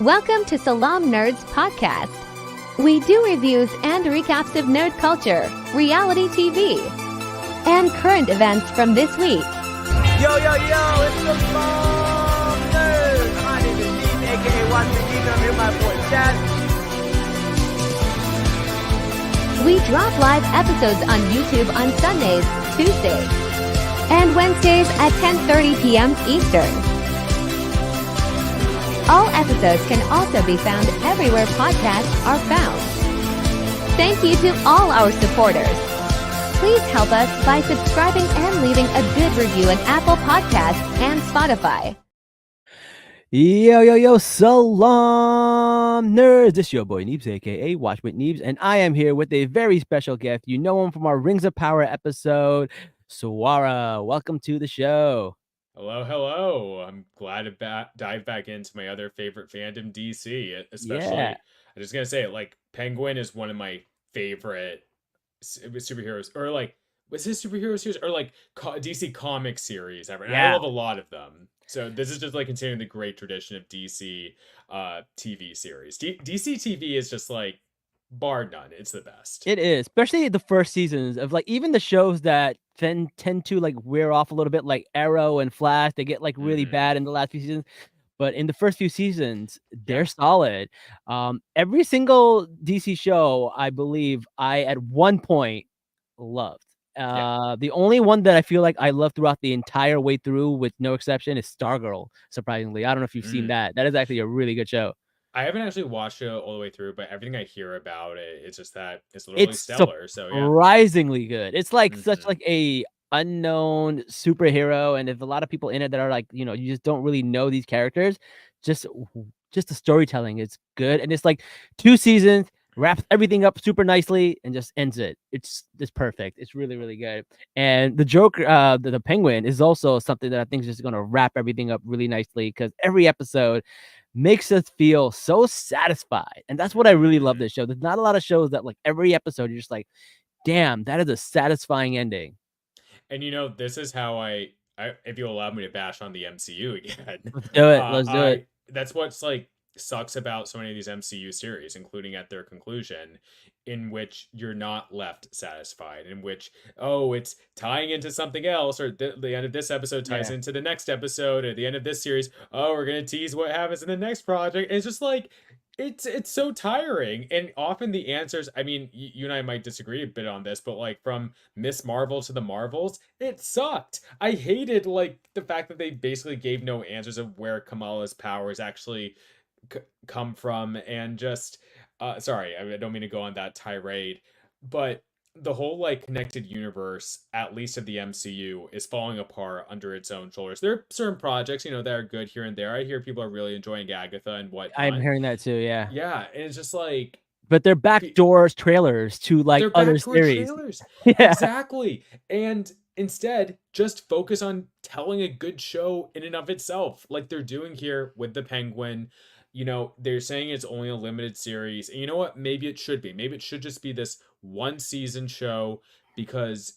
Welcome to Salaam Nerds Podcast. We do reviews and recaps of nerd culture, reality TV, and current events from this week. Yo, it's the Salaam Nerds. My name is Steve, aka Watch Me Deep, and I'm here with my boy Chad. We drop live episodes on YouTube on Sundays, Tuesdays, and Wednesdays at 10:30 p.m. Eastern. All episodes can also be found everywhere podcasts are found. Thank you to all our supporters. Please help us by subscribing and leaving a good review on Apple Podcasts and Spotify. Yo, Salaam Nerds. This is your boy Neebs, aka Watch with Neebs, and I am here with a very special guest. You know him from our Rings of Power episode, Swara. Welcome to the show. Hello. I'm glad to dive back into my other favorite fandom, DC, especially. Yeah. I'm just going to say it, like, Penguin is one of my favorite superheroes, or like, was this superhero series, or like DC comic series ever. And I love a lot of them. So this is just like continuing the great tradition of DC TV series. DC TV is just like, bar none, it's the best. It is, especially the first seasons of like even the shows that then tend to like wear off a little bit, like Arrow and Flash. They get like really bad in the last few seasons, but in the first few seasons, they're solid. Every single DC show, I believe, I at one point loved. The only one that I feel like I loved throughout the entire way through, with no exception, is Stargirl. Surprisingly, I don't know if you've seen that. That is actually a really good show. I haven't actually watched it all the way through, but everything I hear about it, it's just that it's literally stellar. So yeah, surprisingly good. It's like such like a unknown superhero, and there's a lot of people in it that are like, you know, you just don't really know these characters. Just the storytelling is good, and it's like 2 seasons, wraps everything up super nicely, and just ends it. It's perfect. It's really good. And the Joker, the Penguin, is also something that I think is just gonna wrap everything up really nicely, because every episode makes us feel so satisfied, and that's what I really love this show. There's not a lot of shows that like every episode you're just like, damn, that is a satisfying ending. And you know, this is how I if you allow me to bash on the MCU again. Let's do it. That's what's like sucks about so many of these MCU series, including at their conclusion, in which you're not left satisfied, in which, oh, it's tying into something else, or the end of this episode ties into the next episode, or the end of this series, oh, we're gonna tease what happens in the next project. It's just like, it's so tiring. And often the answers, I mean, you and I might disagree a bit on this, but like from Miss Marvel to the Marvels, it sucked. I hated like the fact that they basically gave no answers of where Kamala's powers actually come from, and just sorry, I don't mean to go on that tirade, but the whole like connected universe, at least of the MCU, is falling apart under its own shoulders. There are certain projects, you know, that are good here and there. I hear people are really enjoying Agatha and whatnot. I'm hearing that too. Yeah, and it's just like, but they're backdoors trailers to like other series. Exactly. And instead, just focus on telling a good show in and of itself, like they're doing here with the Penguin. You know, they're saying it's only a limited series. And you know what? Maybe it should be. Maybe it should just be this 1 season show, because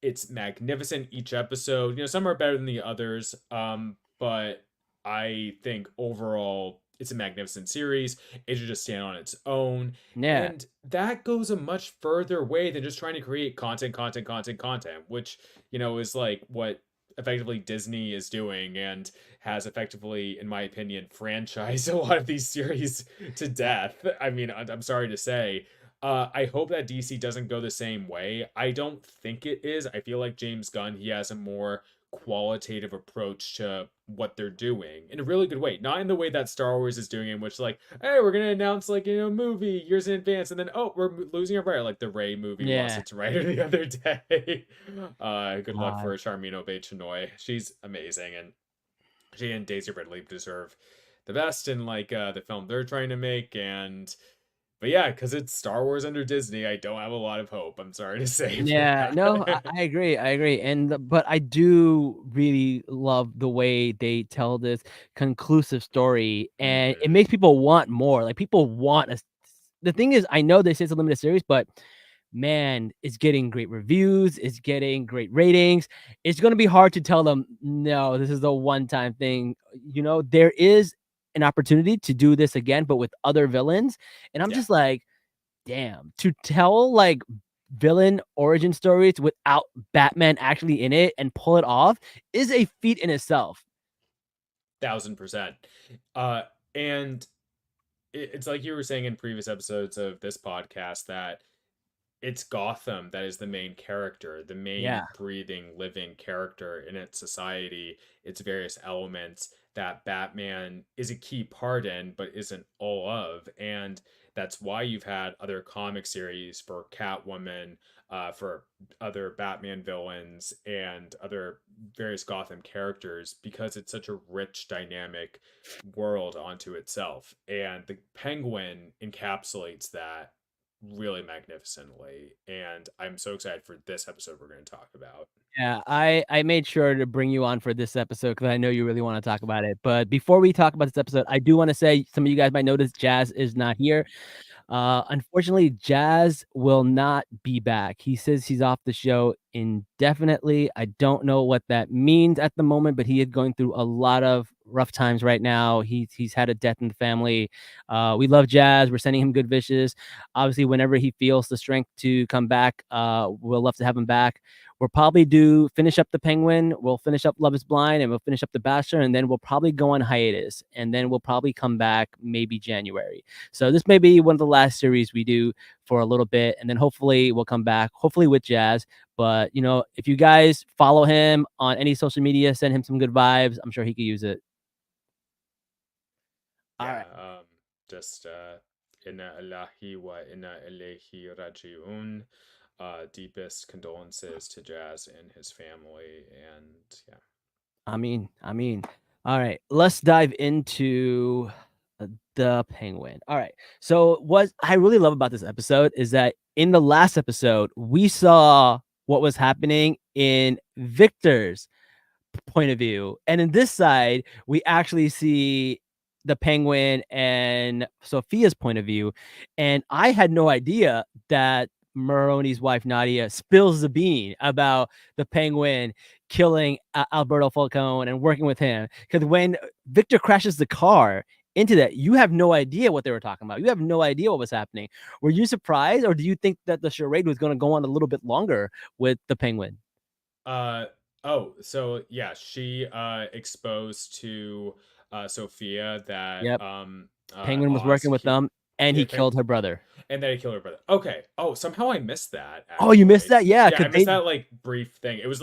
it's magnificent each episode. You know, some are better than the others. But I think overall it's a magnificent series. It should just stand on its own. Yeah. And that goes a much further way than just trying to create content, which, you know, is like what effectively Disney is doing, and has effectively, in my opinion, franchised a lot of these series to death. I mean, I'm sorry to say. I hope that DC doesn't go the same way. I don't think it is. I feel like James Gunn, he has a more qualitative approach to what they're doing in a really good way, not in the way that Star Wars is doing, in which like, hey, we're gonna announce like, you know, movie years in advance, and then we're losing our writer, like the Rey movie lost its writer the other day. Good luck for Charmin Obaid-Chinoy. She's amazing, and she and Daisy Ridley deserve the best in like the film they're trying to make. But yeah, because it's Star Wars under Disney, I don't have a lot of hope. I'm sorry to say. Yeah, no, I agree. But I do really love the way they tell this conclusive story, and it makes people want more. Like, people want us. The thing is, I know they say it's a limited series, but man, it's getting great reviews. It's getting great ratings. It's going to be hard to tell them, no, this is a one-time thing. You know, there is an opportunity to do this again, but with other villains. And I'm Yeah. just like, damn, to tell like villain origin stories without Batman actually in it and pull it off is a feat in itself. 1000%. And it's like you were saying in previous episodes of this podcast that it's Gotham that is the main character, the Yeah. main breathing, living character in its society, its various elements that Batman is a key part in, but isn't all of. And that's why you've had other comic series for Catwoman, for other Batman villains, and other various Gotham characters, because it's such a rich, dynamic world onto itself. And the Penguin encapsulates that really magnificently, and I'm so excited for this episode we're going to talk about. Yeah, I made sure to bring you on for this episode because I know you really want to talk about it. But before we talk about this episode, I do want to say some of you guys might notice Jazz is not here. Unfortunately, Jazz will not be back. He says he's off the show indefinitely. I don't know what that means at the moment, but he is going through a lot of rough times right now. He's had a death in the family. We love Jazz. We're sending him good wishes. Obviously, whenever he feels the strength to come back, we'll love to have him back. We'll probably finish up the Penguin. We'll finish up Love Is Blind, and we'll finish up the Bachelor, and then we'll probably go on hiatus, and then we'll probably come back maybe January. So this may be one of the last series we do for a little bit, and then hopefully we'll come back, hopefully with Jazz. But if you guys follow him on any social media, send him some good vibes. I'm sure he could use it. All Yeah, right. just inna Allahi wa inna ilayhi raji'un. Deepest condolences to Jazz and his family, and yeah. I mean. All right, let's dive into the Penguin. All right. So what I really love about this episode is that in the last episode, we saw what was happening in Victor's point of view. And in this side, we actually see the Penguin and Sophia's point of view. And I had no idea that Maroni's wife Nadia spills the bean about the Penguin killing Alberto Falcone and working with him. Because when Victor crashes the car into that, you have no idea what they were talking about. You have no idea what was happening. Were you surprised, or do you think that the charade was going to go on a little bit longer with the Penguin? Oh, so yeah, she exposed to Sophia that Yep. Penguin was Oz working with them, and he yeah, killed her brother. and then he killed her brother. Okay. Oh, somehow I missed that. Oh, you missed Actually, that? Yeah, yeah, I because missed that like brief thing. It was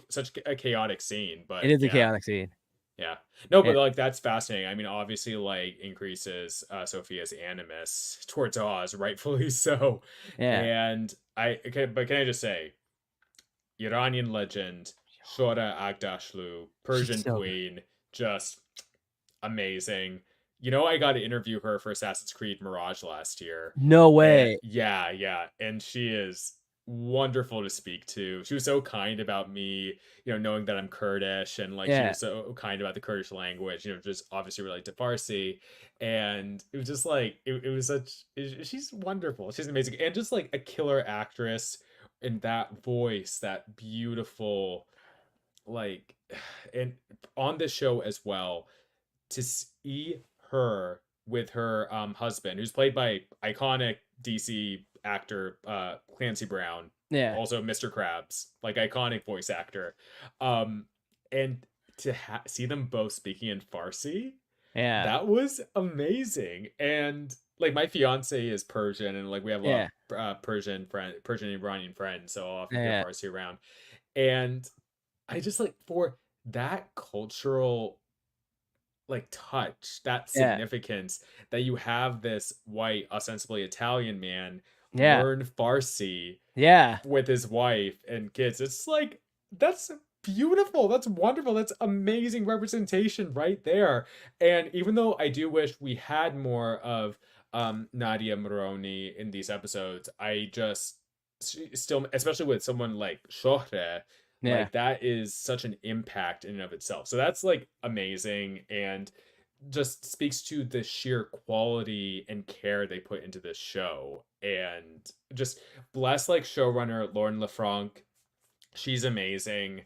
such a chaotic scene, it but is a yeah, chaotic scene. yeah. No, Yeah, but like that's fascinating. I mean, obviously, like increases Sophia's animus towards Oz, rightfully so. yeah. And but can I just say, Iranian legend Shora Agdashlu, She's Persian so good. queen, just amazing. You know, I got to interview her for Assassin's Creed Mirage last year. No And way. yeah, and she is wonderful to speak to. She was so kind about me, knowing that I'm Kurdish, and like she Yeah, was so kind about the Kurdish language, just obviously relate to Farsi. And it was just like it was she's wonderful. She's amazing. And just like a killer actress, and that voice, that beautiful, like, and on this show as well, to see her with her husband, who's played by iconic DC actor Clancy Brown, yeah, also Mr. Krabs, like iconic voice actor, um and to see them both speaking in Farsi, yeah, that was amazing. And like my fiance is Persian, and like we have a lot yeah, of Persian and Iranian friends, so I'll often hear yeah, Farsi around. And I just like, for that cultural like touch, that yeah, significance, that you have this white, ostensibly Italian man yeah, learn Farsi yeah, with his wife and kids. It's like, that's beautiful. That's wonderful. That's amazing representation right there. And even though I do wish we had more of Nadia Moroni in these episodes, I just still, especially with someone like Shohre, yeah, like that is such an impact in and of itself. So that's like amazing, and just speaks to the sheer quality and care they put into this show. And just bless like showrunner Lauren LaFranc. She's amazing.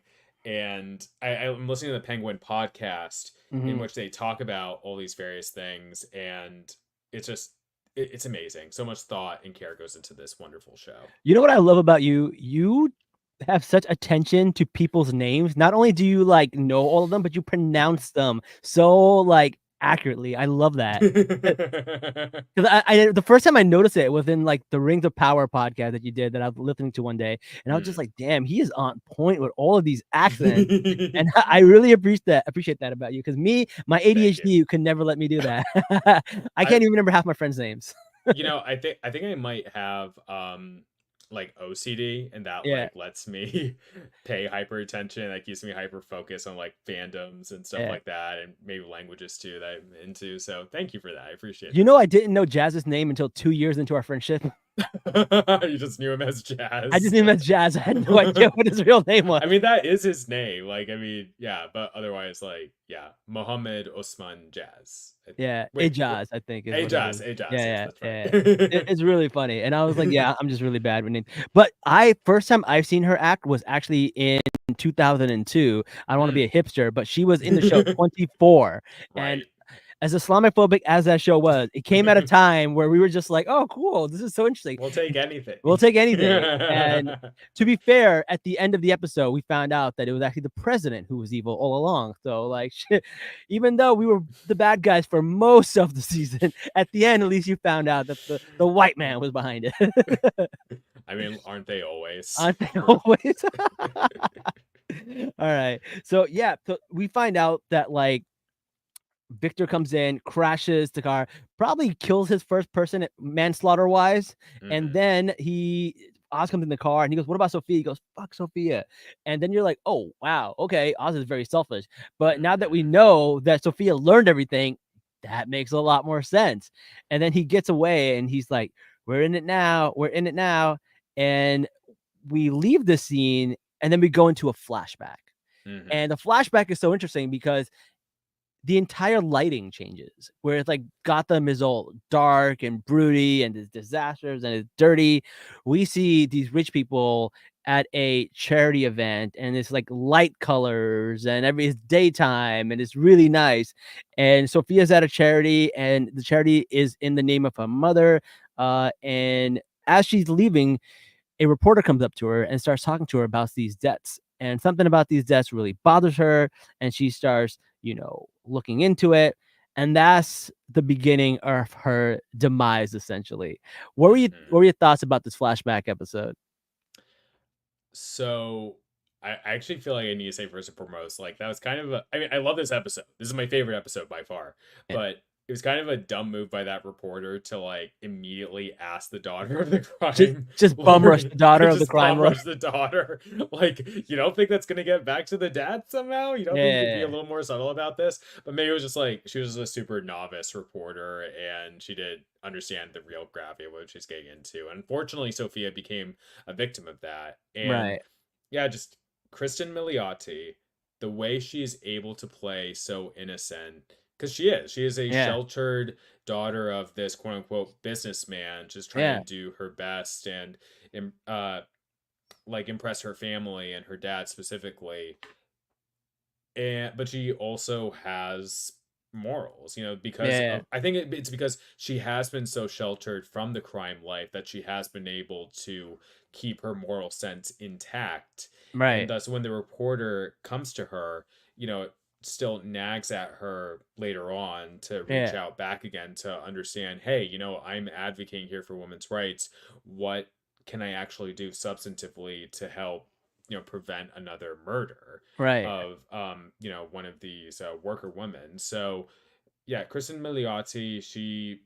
and I'm listening to the Penguin podcast in Mhm. which they talk about all these various things, and it's just it's amazing. So much thought and care goes into this wonderful show. You know what I love about you? You have such attention to people's names. Not only do you, like, know all of them, but you pronounce them so, like, accurately. I love that. 'Cause I the first time I noticed it was in, like, the Rings of Power podcast that you did that I was listening to one day, and I was just Mm. like, "Damn, he is on point with all of these accents." And I really appreciate that about you, 'cause me, my Thank you. ADHD could never let me do that. I I can't even remember half my friends' names. I think I might have like OCD, and that Yeah, like lets me pay hyper attention. That keeps me hyper focused on like fandoms and stuff yeah. like that, and maybe languages too that I'm into. So thank you for that. I appreciate You know, I didn't know Jazz's name until 2 years into our friendship. that. You just knew him as I just Jazz. knew him as Jazz. I had no idea what his real name was. I mean, that is his name. Like, I mean, yeah, but otherwise, like, yeah, Mohammed Osman Jazz. Yeah, Wait, Ajaz, I think is what it is. Ajaz, Ajaz. Yeah, Yes, yeah, that's yeah. right. It's really funny, and I was like, "Yeah, I'm just really bad with names." But I first time I've seen her act was actually in 2002. I don't wanna be Mm. a hipster, but she was in the show 24, and Right. as Islamophobic as that show was, it came at a time where we were just like, "Oh, cool, this is so interesting." We'll take anything. We'll take anything, and to be fair, at the end of the episode, we found out that it was actually the president who was evil all along, so, like, shit, even though we were the bad guys for most of the season, at the end, at least you found out that the white man was behind it. I mean, aren't they always? Aren't they always? Alright, so, yeah, so we find out that, like, Victor comes in, crashes the car, probably kills his first person manslaughter-wise, and Mhm. then Oz comes in the car and he goes, "What about Sophia?" He goes, "Fuck Sophia." And then you're like, "Oh, wow, okay, Oz is very selfish." But now that we Mhm. know that Sophia learned everything, that makes a lot more sense. And then he gets away and he's like, "We're in it now. We're in it now." And we leave the scene and then we go into a flashback. Mhm. And the flashback is so interesting because the entire lighting changes, where it's like Gotham is all dark and broody and there's disasters and it's dirty. We see these rich people at a charity event and it's like light colors and it's daytime and it's really nice. And Sophia's at a charity and the charity is in the name of her mother. And as she's leaving, a reporter comes up to her and starts talking to her about these debts. And something about these debts really bothers her. And she starts, looking into it. And that's the beginning of her demise, essentially. What Mhm. were your thoughts about this flashback episode? So I actually feel like I need to say first and foremost, like that was kind of I mean, I love this episode. This is my favorite episode by far. Yeah. But it was kind of a dumb move by that reporter to like immediately ask the daughter of the Just crime just bum rush the lord, daughter of the just crime bum lord. rush the daughter. Like, you don't think that's gonna get back to the dad somehow? You don't think you could be a Yeah. little more subtle about this? But maybe it was just like she was just a super novice reporter and she didn't understand the real gravity of what she's getting into. Unfortunately, Sophia became a victim of that. And Right. yeah, just Kristen Milioti, the way she's able to play so innocent, because she is a Yeah. sheltered daughter of this quote unquote businessman, just trying Yeah. to do her best and like impress her family and her dad specifically. And but she also has morals, because Yeah. of I think it's because she has been so sheltered from the crime life that she has been able to keep her moral sense intact. And Right. thus when the reporter comes to her, it still nags at her later on to reach Yeah. out back again to understand, hey, I'm advocating here for women's rights. What can I actually do substantively to help prevent another murder Right. of one of these worker women. So yeah, Kristen Milioti, she's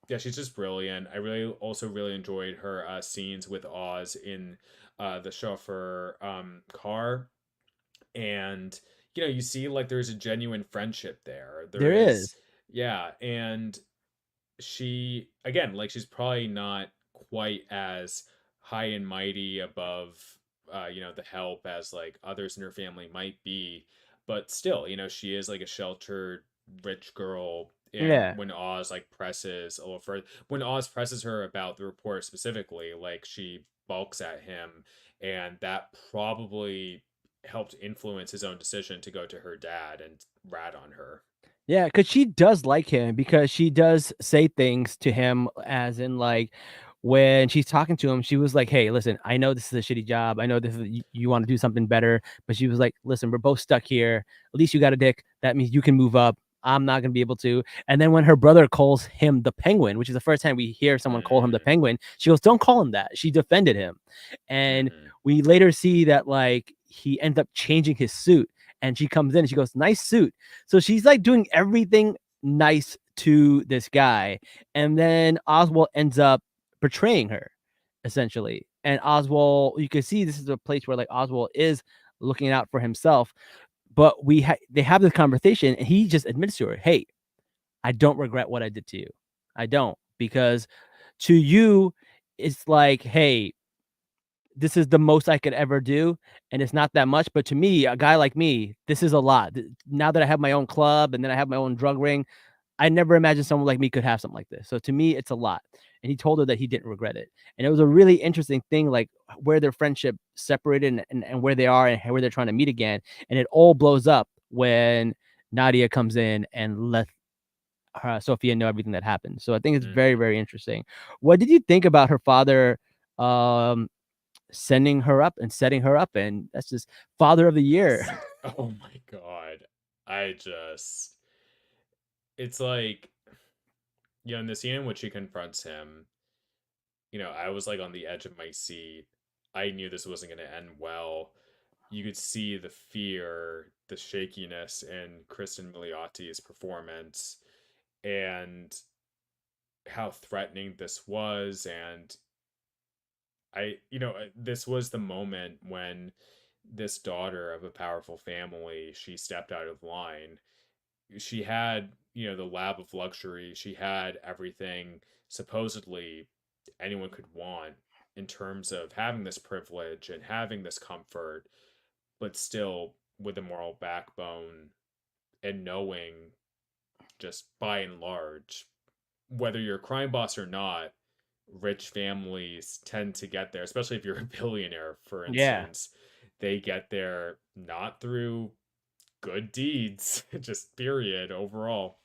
just brilliant. I really also really enjoyed her scenes with Oz in the chauffeur car, and you see like there's a genuine friendship there. There There is. is, yeah, and she again, like she's probably not quite as high and mighty above the help as like others in her family might be, but still, she is like a sheltered rich girl. And Yeah. when Oz like presses a little further, when Oz presses her about the report specifically, like she balks at him, and that probably helped influence his own decision to go to her dad and rat on her. Yeah, because she does like him because she does say things to him as in like when she's talking to him, she was like, "Hey, listen, I know this is a shitty job. I know this is you want to do something better." But she was like, "Listen, we're both stuck here. At least you got a dick. That means you can move up. I'm not gonna be able to." And then when her brother calls him the Penguin, which is the first time we hear someone call him the Mm, Penguin, she goes, "Don't call him that." She defended him, and mm-hmm. we later see that like he ends up changing his suit, and she comes in and she goes, "Nice suit." So she's like doing everything nice to this guy. And then Oswald ends up betraying her, essentially. And Oswald, you can see this is a place where like Oswald is looking out for himself. But they have this conversation and he just admits to her, "Hey, I don't regret what I did to you. I don't. Because to you, it's like, hey, this is the most I could ever do, and it's not that much. But to me, a guy like me, this is a lot. Now that I have my own club and then I have my own drug ring, I never imagined someone like me could have something like this. So to me, it's a lot." And he told her that he didn't regret it. And it was a really interesting thing, like where their friendship separated and where they are and where they're trying to meet again. And it all blows up when Nadia comes in and let Sophia know everything that happened. So I think it's very, Mm-hmm. very interesting. What did you think about her father um, sending her up and setting her up? And that's just father of the year. Oh my god. I just it's like, in the scene in which she confronts him, I was like on the edge of my seat. I knew this wasn't going to end well. You could see the fear, the shakiness in Kristen Miliotti's performance, and how threatening this was. And this was the moment when this daughter of a powerful family, she stepped out of line. She had, the lab of luxury. She had everything supposedly anyone could want in terms of having this privilege and having this comfort, but still with a moral backbone and knowing, just by and large, whether you're a crime boss or not, rich families tend to get there, especially if you're a billionaire, for Yeah. instance. They get there not through good deeds, just period, overall.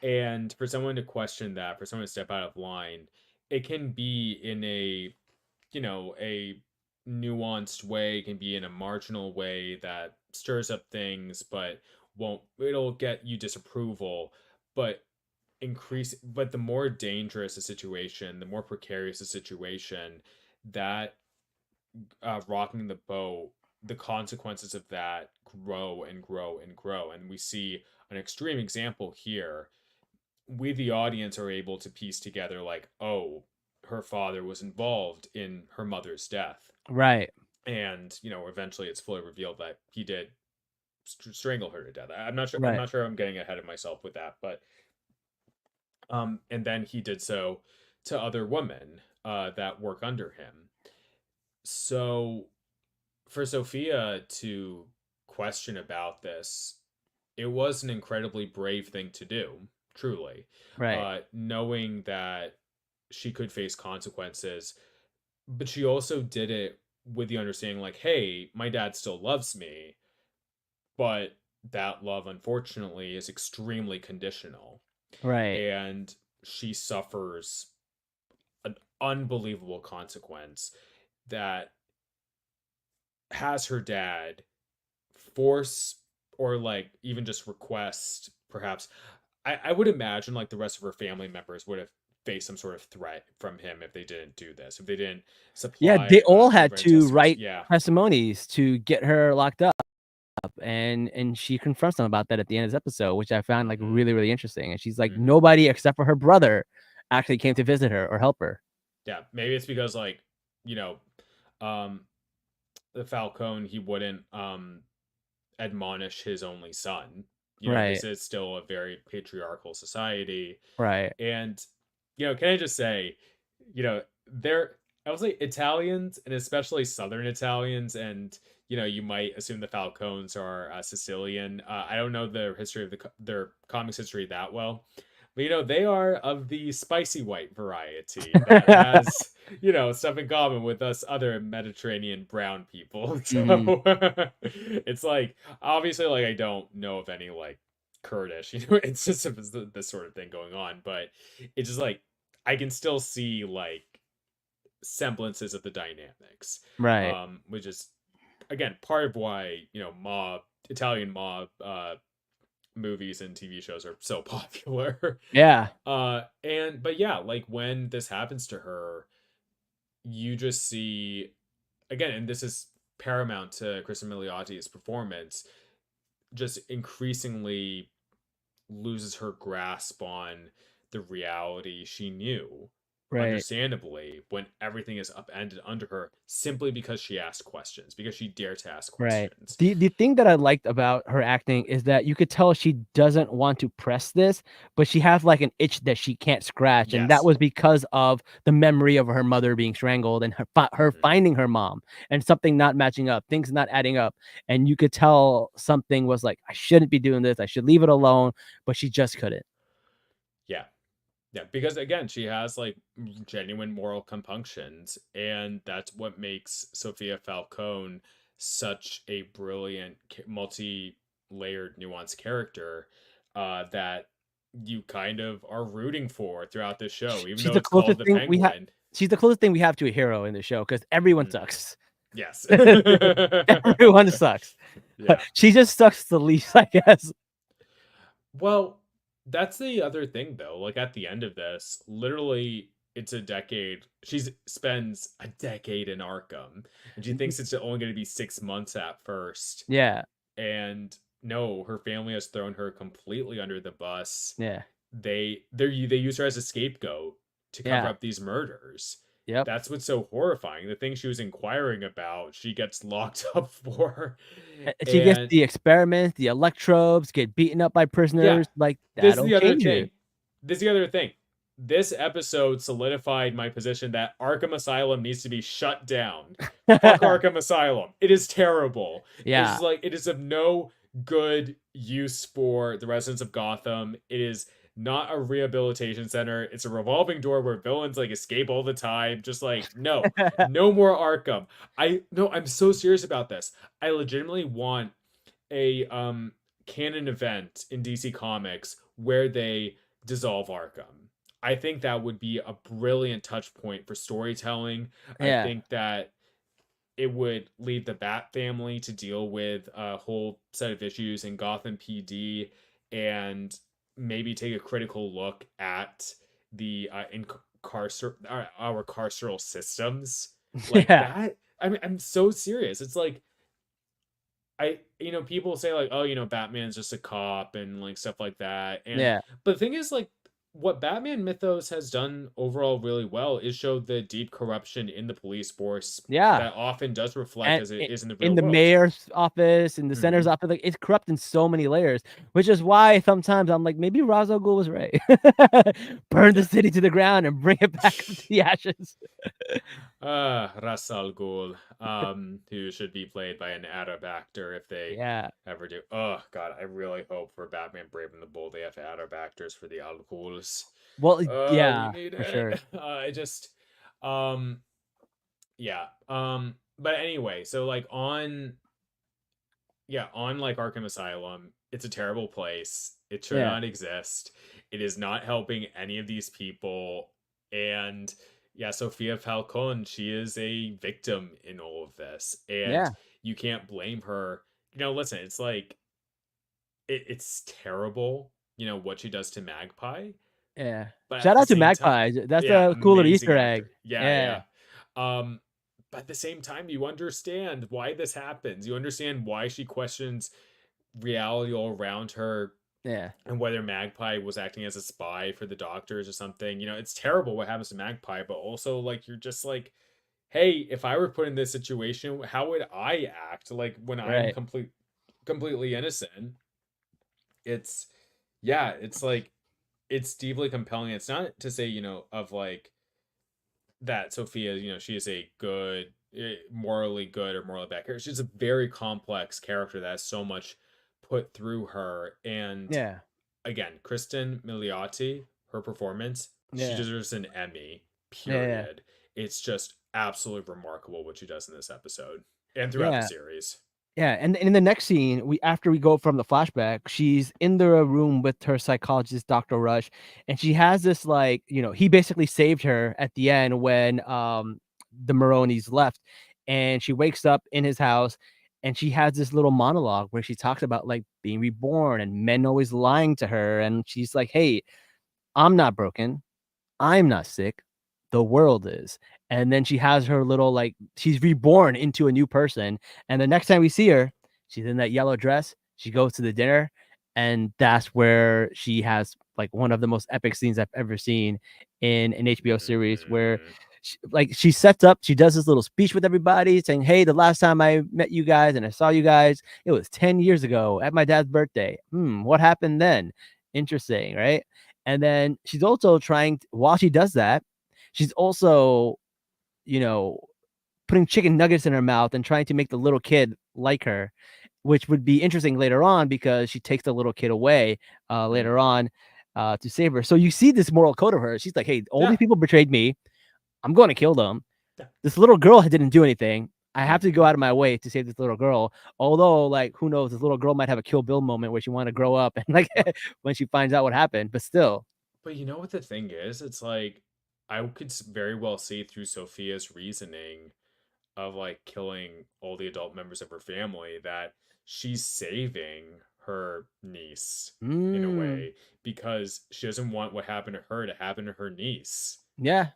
And for someone to question that, for someone to step out of line, it can be in a nuanced way, it can be in a marginal way that stirs up things, but won't, it'll get you disapproval, but but the more dangerous the situation, the more precarious the situation, that rocking the boat, the consequences of that grow and grow and grow. And we see an extreme example here. We, the audience, are able to piece together, like, oh, her father was involved in her mother's death. Right. And, eventually it's fully revealed that he did strangle her to death. I'm not sure. I'm Right. not sure I'm getting ahead of myself with that, but and then he did so to other women that work under him. So for Sophia to question about this, it was an incredibly brave thing to do, truly. Right. Knowing that she could face consequences, but she also did it with the understanding, like, hey, my dad still loves me, but that love, unfortunately, is extremely conditional. Right. And she suffers an unbelievable consequence that has her dad force, or like even just request, perhaps. I would imagine like the rest of her family members would have faced some sort of threat from him if they didn't do this, if they didn't Yeah, they supply all had handwritten to testimonies. write Yeah. testimonies to get her locked up, and she confronts them about that at the end of this episode, which I found like Hmm. really, really interesting. And she's like, Hmm. nobody except for her brother actually came to visit her or help her. Yeah, maybe it's because, like, you know um the Falcone, he wouldn't admonish his only son. Right. This is still a very patriarchal society. Right. And, can I just say, they're, I would say, Italians, and especially Southern Italians, and, you might assume the Falcones are Sicilian. I don't know the history of their comics history that well, But they are of the spicy white variety that has, stuff in common with us other Mediterranean brown people. Mhm. So it's like, obviously, like, I don't know of any, like, Kurdish, it's just this sort of thing going on, but it's just like, I can still see, like, semblances of the dynamics, Right. which is, again, part of why, Italian mob, movies and TV shows are so popular. Yeah. But yeah, like when this happens to her, you just see, again, and this is paramount to Kristen Miliotti's performance, just increasingly loses her grasp on the reality she knew, Right. understandably, when everything is upended under her simply because she asked questions, because she dared to ask Right. questions. The thing that I liked about her acting is that you could tell she doesn't want to press this, but she has like an itch that she can't scratch, and that Yes. was because of the memory of her mother being strangled and her Mhm. finding her mom and something not matching up, things not adding up, and you could tell something was like, I shouldn't be doing this. I should leave it alone, but she just couldn't. Yeah. Yeah, because again, she has like genuine moral compunctions, and that's what makes Sophia Falcone such a brilliant, multi-layered, nuanced character that you kind of are rooting for throughout the show, even She's though the it's called closest The thing we have. Penguin. She's the closest thing we have to a hero in the show because everyone Mhm. sucks. Yes. Everyone sucks. Yeah. She just sucks the least, I guess. Well, that's the other thing though. Like at the end of this, literally it's a decade. She spends a decade in Arkham and she thinks it's only going to be 6 months at first. Yeah. And no, her family has thrown her completely under the bus. Yeah. They use her as a scapegoat to cover Yeah. up these murders. Yep. That's what's so horrifying. The thing she was inquiring about, she gets locked up for. She gets And the experiments, the electrodes, get beaten up by yeah, prisoners, like, this is that'll the other change thing. it. This is the other thing. This episode solidified my position that Arkham Asylum needs to be shut down. Fuck Arkham Asylum. It is terrible. It's Yeah. just like, it is of no good use for the residents of Gotham. It is not a rehabilitation center. It's a revolving door where villains like escape all the time. Just like, no, no more Arkham. I'm so serious about this. I legitimately want a canon event in DC Comics where they dissolve Arkham. I think that would be a brilliant touch point for storytelling. I Yeah. think that it would leave the Bat family to deal with a whole set of issues in Gotham PD and maybe take a critical look at the our carceral systems like Yeah. that. I mean, I'm so serious. It's like people say like, oh, Batman's just a cop and like stuff like that. Yeah. But the thing is, like, what Batman mythos has done overall really well is show the deep corruption in the police force Yeah. that often does reflect And as it is in the in real the world. mayor's office, in the senator's Mhm. office, like, it's corrupt in so many layers, which is why sometimes I'm like, maybe Ra's al Ghul was right. Burn the Yeah. city to the ground and bring it back up to the ashes. Ra's al Ghul, who should be played by an Arab actor if they Yeah. ever do. Oh God, I really hope for Batman Brave and the Bold they have Arab actors for the Al Ghuls. Well, We yeah, need for it. sure. I just, yeah. But anyway, so like on like Arkham Asylum, it's a terrible place. It should Yeah. not exist. It is not helping any of these people. And yeah, Sophia Falcone, she is a victim in all of this. And Yeah. you can't blame her. Listen, it's like it's terrible, what she does to Magpie. Yeah. But at Shout the out to same time, Magpie. That's yeah, a cooler amazing Easter egg. actor. Yeah, Yeah. yeah. But at the same time, you understand why this happens. You understand why she questions reality all around her Yeah. and whether Magpie was acting as a spy for the doctors or something. It's terrible what happens to Magpie, but also like you're just like, hey, if I were put in this situation, how would I act? Like when I'm Right. completely innocent. It's yeah, it's like it's deeply compelling. It's not to say, of like that Sophia, she is a good, morally good or morally bad character. She's a very complex character that has so much put through her. And Yeah. again, Kristen Milioti, her performance, she Yeah. deserves an Emmy. Yeah. Period. It's just absolutely remarkable what she does in this episode and throughout the Yeah. series. Yeah, and in the next scene, after we go from the flashback, she's in the room with her psychologist, Dr. Rush, and she has this like, he basically saved her at the end when the Maronis left, and she wakes up in his house, and she has this little monologue where she talks about like being reborn and men always lying to her, and she's like, "Hey, I'm not broken. I'm not sick. The world is." And then she has her little like she's reborn into a new person. And the next time we see her, she's in that yellow dress. She goes to the dinner, and that's where she has like one of the most epic scenes I've ever seen in an HBO series where Mhm. she sets up, she does this little speech with everybody saying, "Hey, the last time I met you guys and I saw you guys, it was 10 years ago at my dad's birthday. What happened then? Interesting, right?" And then she's also while she does that, she's also, you know, putting chicken nuggets in her mouth and trying to make the little kid like her, which would be interesting later on because she takes the little kid away later Mhm. on to save her. So you see this moral code of her. She's like, "Hey, all these Yeah. people betrayed me. I'm going to kill them. Yeah. This little girl didn't do anything. I have to go Mhm. out of my way to save this little girl." Although, like, who knows? This little girl might have a Kill Bill moment where she want to grow up and like But when she finds out what happened. But still, but you know what the thing is? It's like I could very well see through Sophia's reasoning of like killing all the adult members of her family that she's saving her niece in a mm, way because she doesn't want what happened to her to happen to her niece. yeah,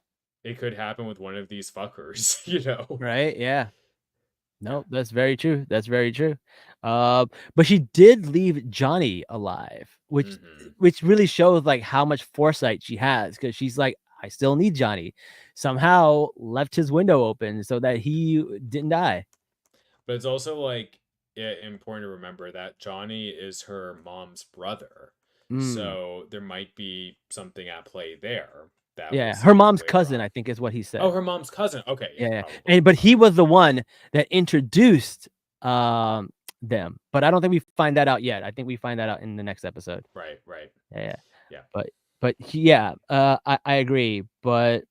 It could happen with one of these fuckers, you know? right, yeah. Yeah. No, that's very true. That's very true. Uh, but she did leave Johnny alive, Hmm. which really shows like how much foresight she has because she's like, I still need Johnny. Somehow left his window open so that he didn't die. But it's also like important to remember that Johnny is her mom's brother. Mm, So there might be something at play there that we'll yeah, her see mom's later cousin, on. I think, is what he Oh, said. her mom's cousin. Okay, yeah, Yeah, probably, and but he probably. was the one that introduced them. But I don't think we find that out yet. I think we find that out in the next episode. Right, right. Yeah, Yeah. but yeah, I agree. But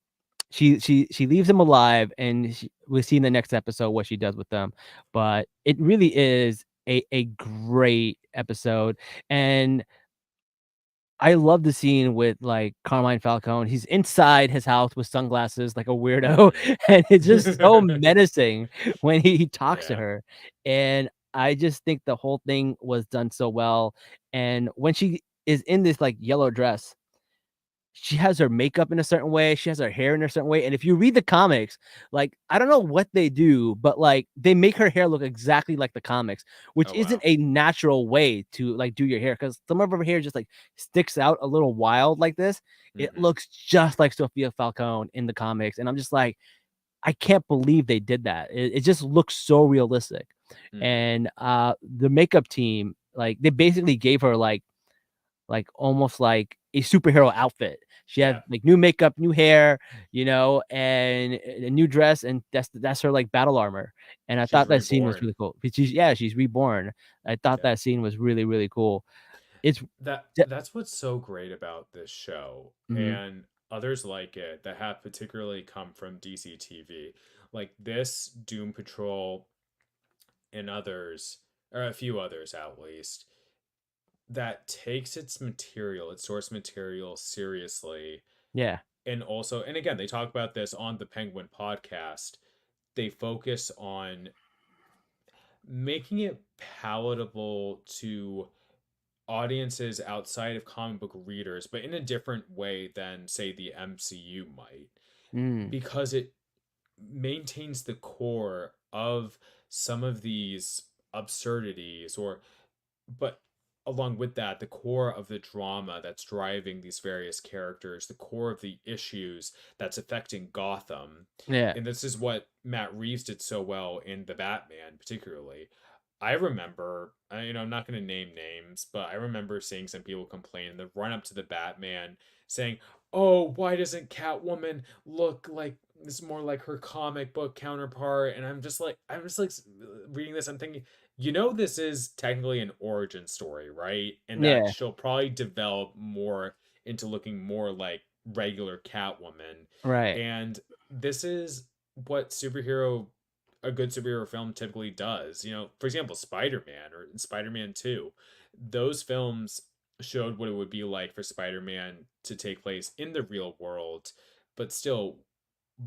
she leaves him alive, and we see in the next episode what she does with them. But it really is a great episode, and I love the scene with, like, Carmine Falcone. He's inside his house with sunglasses like a weirdo, Mhm. and it's just so menacing when he talks to Yeah. her, and I just think the whole thing was done so well, and when she is in this, like, yellow dress, she has her makeup in a certain way, she has her hair in a certain way, and if you read the comics, like, I don't know what they do, but, like, they make her hair look exactly like the comics, which Oh, isn't wow. a natural way to, like, do your hair because some of her hair just, like, sticks out a little wild like this. It Mhm. looks just like Sophia Falcone in the comics, and I'm just like, I can't believe they did that. It just looks so realistic, Mhm. and, the makeup team, like, they basically gave her, almost like a superhero outfit. She had Yeah. like new makeup, new hair, and a new dress, and that's her like battle armor. And I She's thought that scene was reborn. really cool. But she's reborn. I thought Yeah. that scene was really, really cool. It's de- That's what's so great about this show mhm. and others like it that have particularly come from DC TV. Like this Doom Patrol and others, or a few others at least, that takes its material, its source material seriously. Yeah. And also, and again, they talk about this on the Penguin podcast. They focus on making it palatable to audiences outside of comic book readers, but in a different way than, say, the MCU might, Mm. because it maintains the core of some of these absurdities or but along with that, the core of the drama that's driving these various characters, the core of the issues that's affecting Gotham. Yeah. And this is what Matt Reeves did so well in The Batman, particularly. I remember, I'm not going to name names, but I remember seeing some people complain in the run up to the Batman saying, oh, why doesn't Catwoman look like this, more like her comic book counterpart? And I'm just like reading this, I'm thinking, this is technically an origin story, right? And that Yeah, she'll probably develop more into looking more like regular Catwoman. right. And this is what a good superhero film typically does. For example, Spider-Man or Spider-Man 2, those films showed what it would be like for Spider-Man to take place in the real world, but still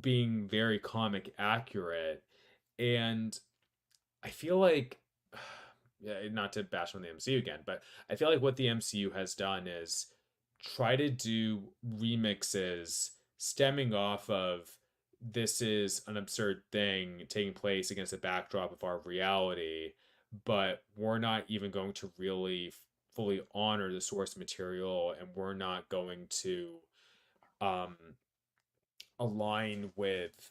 being very comic accurate. And I feel like, yeah, not to bash on the MCU again, but I feel like what the MCU has done is try to do remixes stemming off of, this is an absurd thing taking place against the backdrop of our reality, but we're not even going to really fully honor the source material, and we're not going to um align with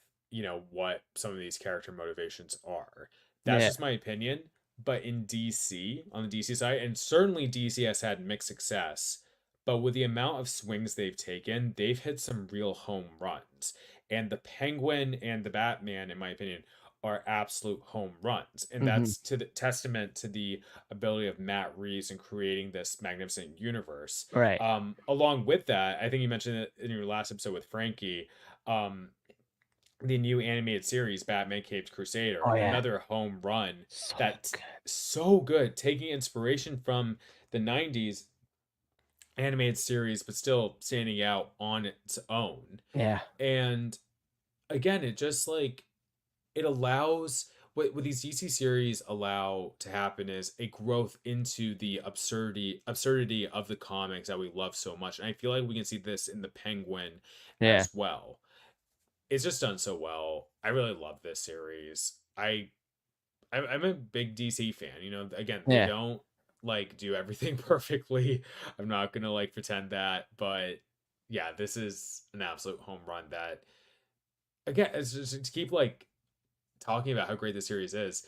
what some of these character motivations are. That's Yeah, just my opinion. But in DC, on the DC side, and certainly DC has had mixed success, but with the amount of swings they've taken, they've hit some real home runs. And the Penguin and the Batman, in my opinion, are absolute home runs. And hmm, that's to the testament to the ability of Matt Reeves in creating this magnificent universe. right. Along with that, I think you mentioned it in your last episode with Frankie, um, the new animated series Batman Caped Oh Crusader, yeah, another home run so that's good. so good, taking inspiration from the 90s animated series, but still standing out on its own. Yeah, And again, it just like, it allows, what these DC series allow to happen is a growth into the absurdity of the comics that we love so much. And I feel like we can see this in the Penguin yeah, as well. It's just done so well. I really love this series. I'm a big DC fan. Again, they yeah. don't like do everything perfectly. I'm not gonna like pretend that, but yeah, this is an absolute home run. That again, it's just to keep like talking about how great the series is,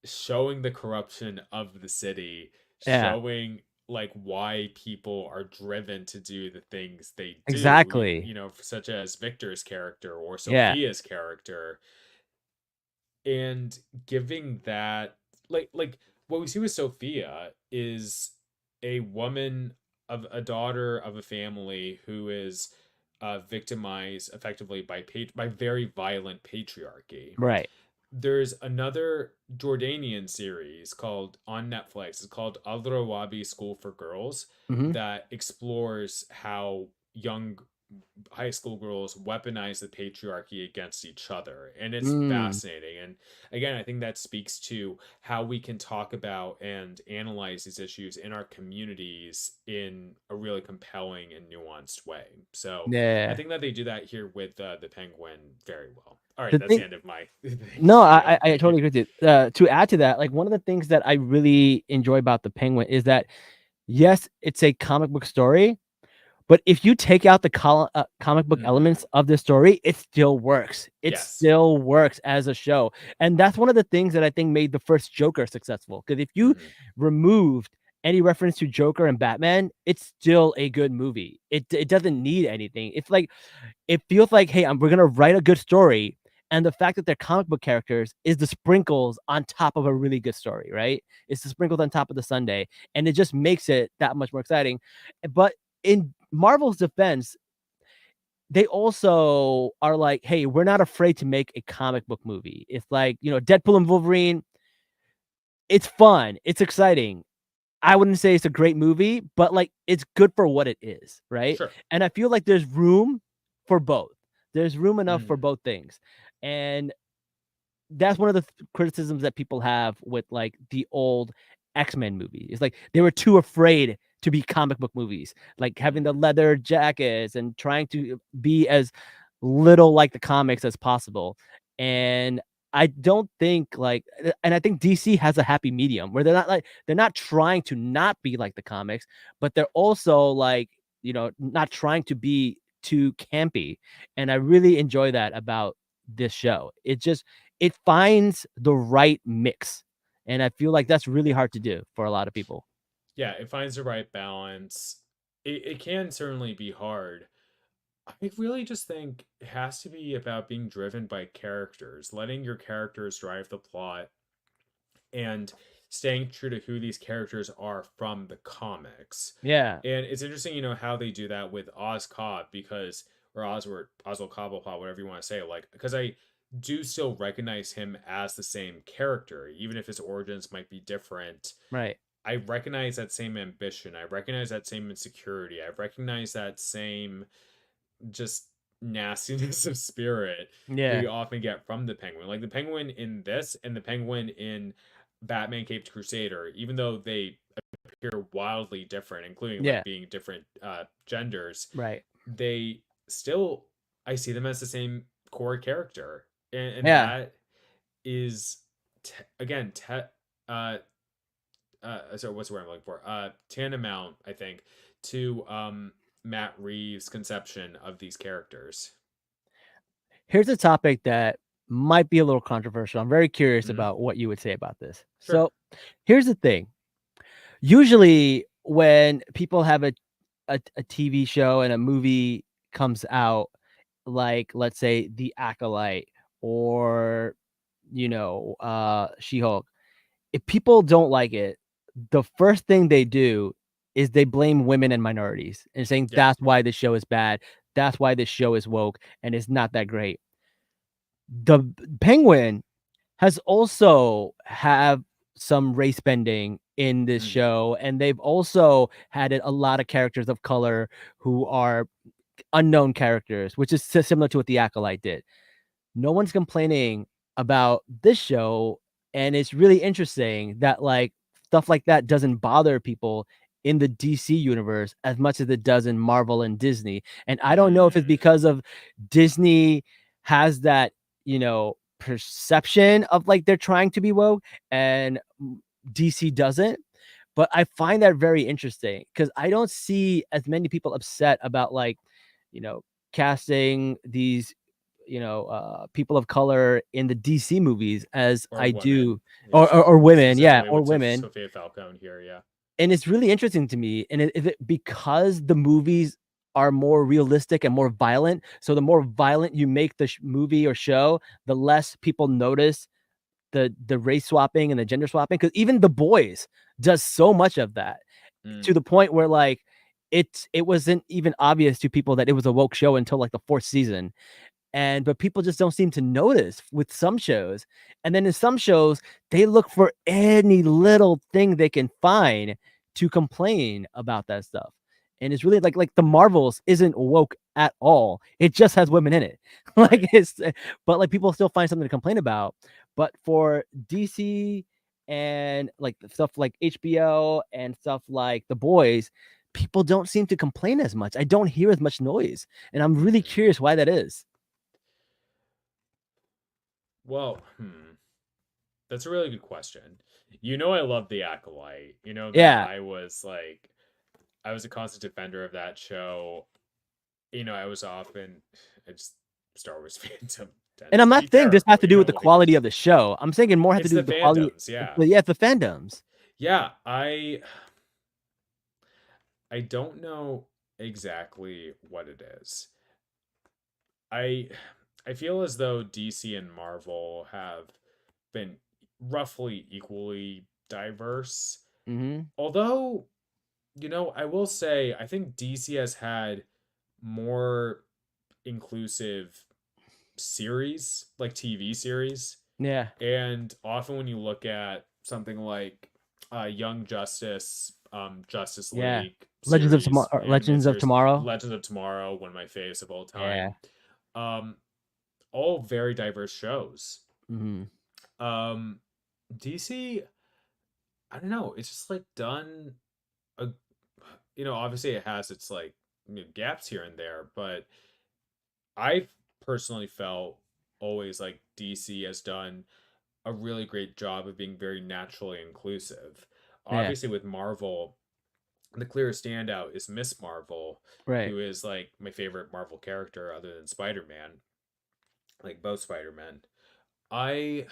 showing the corruption of the city, Yeah, showing like why people are driven to do the things they do, exactly. such as Victor's character or Yeah, Sophia's character, and giving that, like what we see with Sophia is a woman, of a daughter of a family who is victimized effectively by very violent patriarchy. right. There's another Jordanian series called on Netflix. It's called Al Rawabi School for Girls, Hmm. that explores how young high school girls weaponize the patriarchy against each other. And it's Mm, fascinating. And again, I think that speaks to how we can talk about and analyze these issues in our communities in a really compelling and nuanced way. So I yeah. think that they do that here with the Penguin very well. All right, The that's the thing, end of my no, things. Go. I totally agree with you. To add to that, like one of the things that I really enjoy about the Penguin is that yes, it's a comic book story, but if you take out the comic book Hmm. elements of the story, it still works. It Yes. still works as a show. And that's one of the things that I think made the first Joker successful. Because if you Hmm. removed any reference to Joker and Batman, it's still a good movie. It doesn't need anything. It's like it feels like, hey, we're gonna write a good story, and the fact that they're comic book characters is the sprinkles on top of a really good story, right? It's the sprinkles on top of the sundae, and it just makes it that much more exciting. But in Marvel's defense, they also are like, hey, we're not afraid to make a comic book movie. It's like, Deadpool and Wolverine, it's fun, it's exciting. I wouldn't say it's a great movie, but like it's good for what it is, right? Sure. And I feel like there's room for both. There's room enough for Hmm. both things. And that's one of the criticisms that people have with like the old X-Men movie. It's like they were too afraid to be comic book movies, like having the Hmm. leather jackets and trying to be as little like the comics as possible. And I don't think and I think DC has a happy medium where they're not trying to not be like the comics, but they're also like, not trying to be too campy. And I really enjoy that about this show. It finds the right mix. And I feel like that's really hard to do for a lot of people. Yeah, it finds the right balance. It can certainly be hard, I really just think it has to be about being driven by characters, letting your characters drive the plot, and staying true to who these characters are from the comics. Yeah. And it's interesting, how they do that with Oz Cobb because, or Oswald Cobblepot, whatever you want to say, like, because I do still recognize him as the same character, even if his origins might be different. Right. I recognize that same ambition. I recognize that same insecurity. I recognize that same just nastiness of spirit we Yeah. often get from the Penguin. Like the Penguin in this and the Penguin in Batman Caped Crusader, even though they appear wildly different, including like Yeah. being different genders, Right. they still, I see them as the same core character. And Yeah. that is, again, so what's the word I'm looking for? Tantamount, I think, to Matt Reeves' conception of these characters. Here's a topic that might be a little controversial. I'm very curious Mhm. about what you would say about this. Sure. So, here's the thing. Usually, when people have a TV show and a movie comes out, like let's say The Acolyte or She-Hulk, if people don't like it, the first thing they do is they blame women and minorities and saying Yeah. that's why this show is bad. That's why this show is woke and it's not that great. The Penguin has also have some race bending in this Mhm. show, and they've also had a lot of characters of color who are unknown characters, which is similar to what The Acolyte did. No one's complaining about this show, and it's really interesting that, like, stuff like that doesn't bother people in the DC universe as much as it does in Marvel and Disney, and I don't know if it's Mm. because of Disney has that, perception of, like, they're trying to be woke and DC doesn't, but I find that very interesting because I don't see as many people upset about, like, you know, casting these people of color in the DC movies as Or I women. do, Yeah, or women, yeah, specifically or with women. Sophia Falcone here, yeah. And it's really interesting to me. And is it because the movies are more realistic and more violent? So the more violent you make the movie or show, the less people notice the race swapping and the gender swapping. Because even The Boys does so much of that to Mm. the point where like it wasn't even obvious to people that it was a woke show until like the fourth season. But people just don't seem to notice with some shows. And then in some shows, they look for any little thing they can find to complain about that stuff. And it's really like the Marvels isn't woke at all. It just has women in it. Right. But like people still find something to complain about. But for DC and like stuff like HBO and stuff like The Boys, people don't seem to complain as much. I don't hear as much noise. And I'm really Mhm. curious why that is. Well, that's a really good question. I love The Acolyte. You know that Yeah. I was a constant defender of that show. I was often just Star Wars fandom And tends I'm to not be saying this has terrible. to do with the Like quality of the show. I'm saying it more has to it's do the with the quality. fandoms, yeah. Yeah, it's the fandoms. Yeah, I don't know exactly what it is. I I feel as though DC and Marvel have been roughly equally diverse. Mhm. Although, I will say I think DC has had more inclusive series, like TV series. Yeah. And often when you look at something like Young Justice, Justice Yeah. League Legends of series, Tomorrow. animated Legends of series, Tomorrow. Legends of Tomorrow, one of my faves of all Yeah. time. Um, all very diverse shows. Mhm. Um, DC, I don't know, it's just like done a, obviously it has its like gaps here and there, but I've personally felt always like DC has done a really great job of being very naturally inclusive. Yeah. Obviously, with Marvel, the clearest standout is Miss Marvel, Right. who is like my favorite Marvel character other than Spider Man, like both Spider Men. I